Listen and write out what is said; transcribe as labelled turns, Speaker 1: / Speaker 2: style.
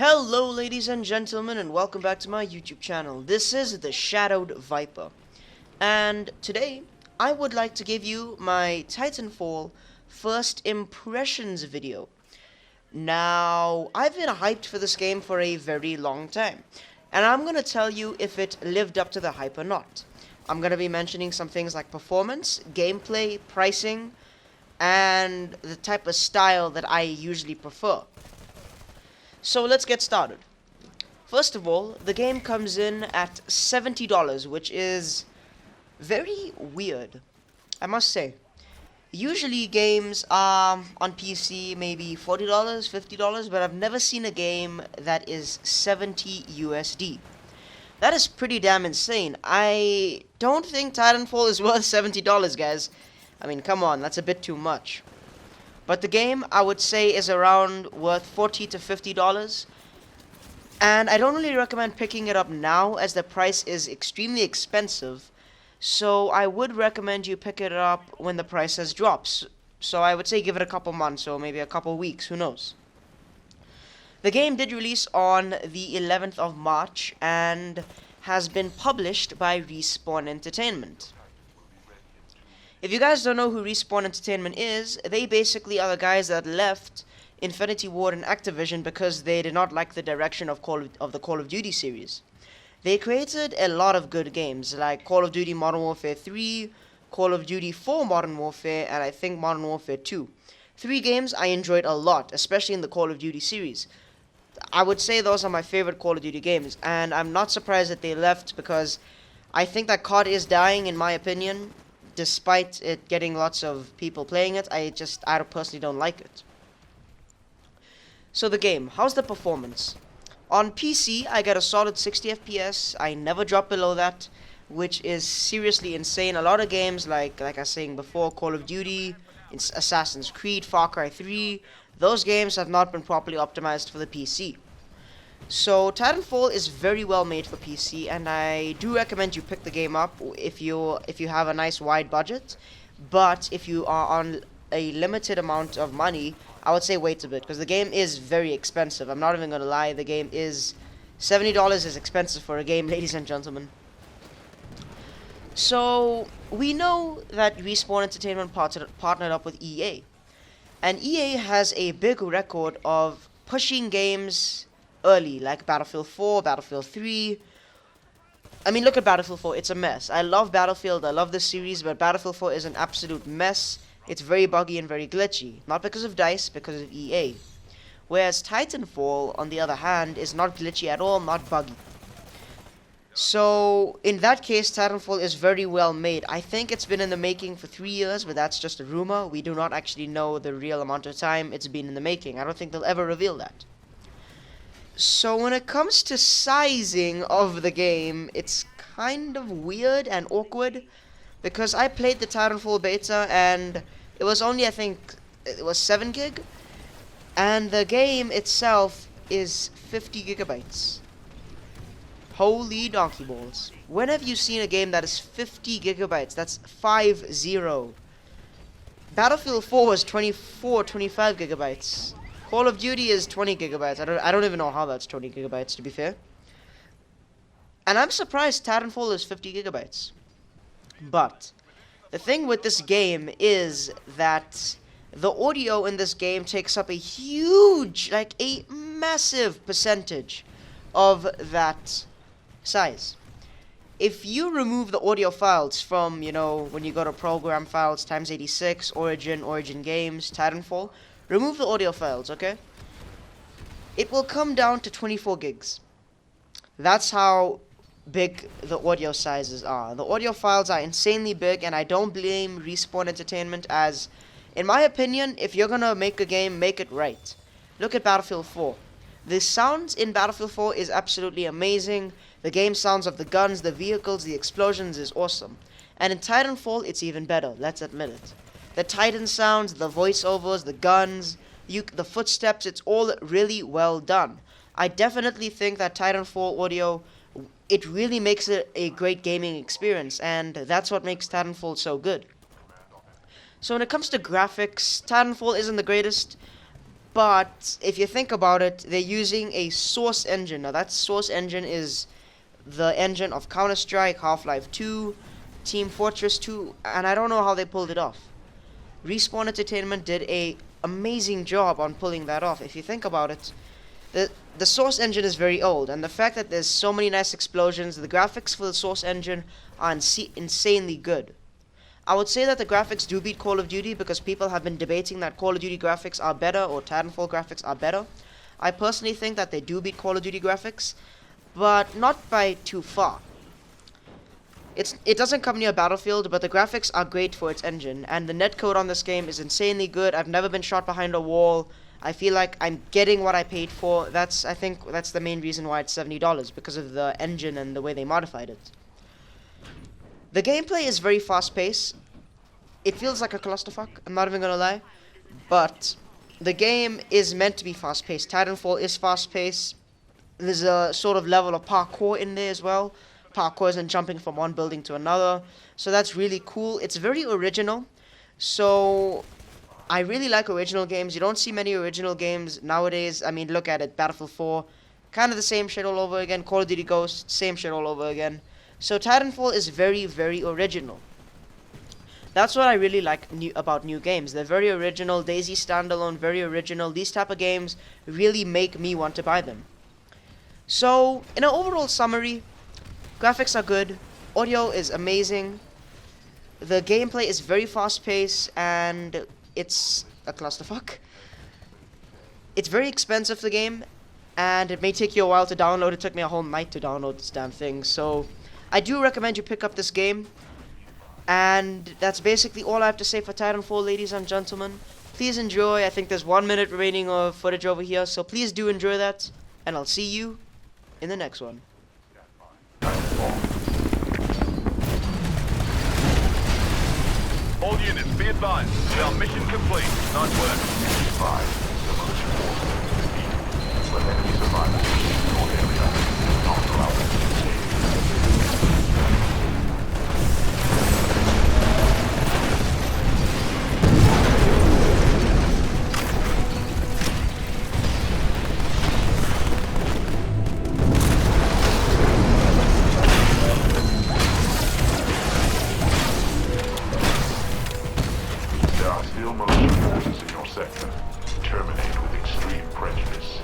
Speaker 1: Hello ladies and gentlemen, and welcome back to my YouTube channel. This is the AShadowedViper, and today I would like to give you my Titanfall first impressions video. Now, I've been hyped for this game for a very long time, and I'm gonna tell you if it lived up to the hype or not. I'm gonna be mentioning some things like performance, gameplay, pricing, and the type of style that I usually prefer. So let's get started. First of all, the game comes in at $70, which is very weird, I must say. Usually games are on PC maybe $40, $50, but I've never seen a game that is 70 USD. That is pretty damn insane. I don't think Titanfall is worth $70, guys. I mean, come on, that's a bit too much. But the game, I would say, is around worth $40 to $50. And I don't really recommend picking it up now, as the price is extremely expensive. So I would recommend you pick it up when the price has dropped. So I would say give it a couple months, or maybe a couple weeks, who knows. The game did release on the 11th of March, and has been published by Respawn Entertainment. If you guys don't know who Respawn Entertainment is, they basically are the guys that left Infinity Ward and Activision because they did not like the direction of the Call of Duty series. They created a lot of good games, like Call of Duty Modern Warfare 3, Call of Duty 4 Modern Warfare, and I think Modern Warfare 2. 3 games I enjoyed a lot, especially in the Call of Duty series. I would say those are my favorite Call of Duty games, and I'm not surprised that they left because I think that COD is dying, in my opinion. Despite it getting lots of people playing it, I personally don't like it. So the game, how's the performance? On PC, I get a solid 60 FPS. I never drop below that, which is seriously insane. A lot of games, like I was saying before, Call of Duty, Assassin's Creed, Far Cry 3, those games have not been properly optimized for the PC. So Titanfall is very well made for PC, and I do recommend you pick the game up if you have a nice wide budget. But if you are on a limited amount of money, I would say wait a bit, because the game is very expensive. I'm not even gonna lie, the game is $70 is expensive for a game, ladies and gentlemen. So we know that Respawn Entertainment partnered up with EA, and EA has a big record of pushing games early, like Battlefield 4, Battlefield 3. I mean, look at Battlefield 4, it's a mess. I love Battlefield, I love this series, but Battlefield 4 is an absolute mess. It's very buggy and very glitchy. Not because of DICE, because of EA. Whereas Titanfall, on the other hand, is not glitchy at all, not buggy. So, in that case, Titanfall is very well made. I think it's been in the making for 3 years, but that's just a rumor. We do not actually know the real amount of time it's been in the making. I don't think they'll ever reveal that. So when it comes to sizing of the game, it's kind of weird and awkward, because I played the Titanfall beta and it was only, I think, it was 7 gig, and the game itself is 50 gigabytes. Holy donkey balls. When have you seen a game that is 50 gigabytes? That's 50. Battlefield 4 was 24, 25 gigabytes. Call of Duty is 20 gigabytes. I don't even know how that's 20 gigabytes, to be fair. And I'm surprised Titanfall is 50 gigabytes. But the thing with this game is that the audio in this game takes up a huge, like a massive percentage of that size. If you remove the audio files from, when you go to program files, x86, Origin Games, Titanfall, remove the audio files, okay? It will come down to 24 gigs. That's how big the audio sizes are. The audio files are insanely big, and I don't blame Respawn Entertainment, as, in my opinion, if you're gonna make a game, make it right. Look at Battlefield 4. The sounds in Battlefield 4 is absolutely amazing. The game sounds of the guns, the vehicles, the explosions is awesome. And in Titanfall, it's even better, let's admit it. The Titan sounds, the voiceovers, the guns, the footsteps, it's all really well done. I definitely think that Titanfall audio, it really makes it a great gaming experience, and that's what makes Titanfall so good. So when it comes to graphics, Titanfall isn't the greatest. But if you think about it, they're using a source engine. Now that source engine is the engine of Counter-Strike, Half-Life 2, Team Fortress 2, and I don't know how they pulled it off. Respawn Entertainment did a amazing job on pulling that off. If you think about it, the source engine is very old, and the fact that there's so many nice explosions, the graphics for the source engine are insanely good. I would say that the graphics do beat Call of Duty because people have been debating that Call of Duty graphics are better or Titanfall graphics are better. I personally think that they do beat Call of Duty graphics, but not by too far. It doesn't come near Battlefield, but the graphics are great for its engine, and the netcode on this game is insanely good. I've never been shot behind a wall. I feel like I'm getting what I paid for. I think that's the main reason why it's $70, because of the engine and the way they modified it. The gameplay is very fast-paced. It feels like a clusterfuck, I'm not even gonna lie. But the game is meant to be fast-paced. Titanfall is fast-paced. There's a sort of level of parkour in there as well. Parkour isn't jumping from one building to another. So that's really cool. It's very original. So I really like original games. You don't see many original games nowadays. I mean, look at it. Battlefield 4. Kind of the same shit all over again. Call of Duty Ghosts. Same shit all over again. So Titanfall is very, very original. That's what I really like about new games. They're very original. DayZ Standalone, very original. These type of games really make me want to buy them. So, in an overall summary, graphics are good. Audio is amazing. The gameplay is very fast-paced, and it's a clusterfuck. It's very expensive, the game, and it may take you a while to download. It took me a whole night to download this damn thing. So, I do recommend you pick up this game. And that's basically all I have to say for Titanfall, ladies and gentlemen. Please enjoy. I think there's 1 minute remaining of footage over here, so please do enjoy that. And I'll see you in the next one.
Speaker 2: All units, be advised. We are mission complete. Nice work.
Speaker 3: 5. Demolition force. When enemy survivors in your area, not allow them to escape. There are still militia forces in your sector. Terminate with extreme prejudice.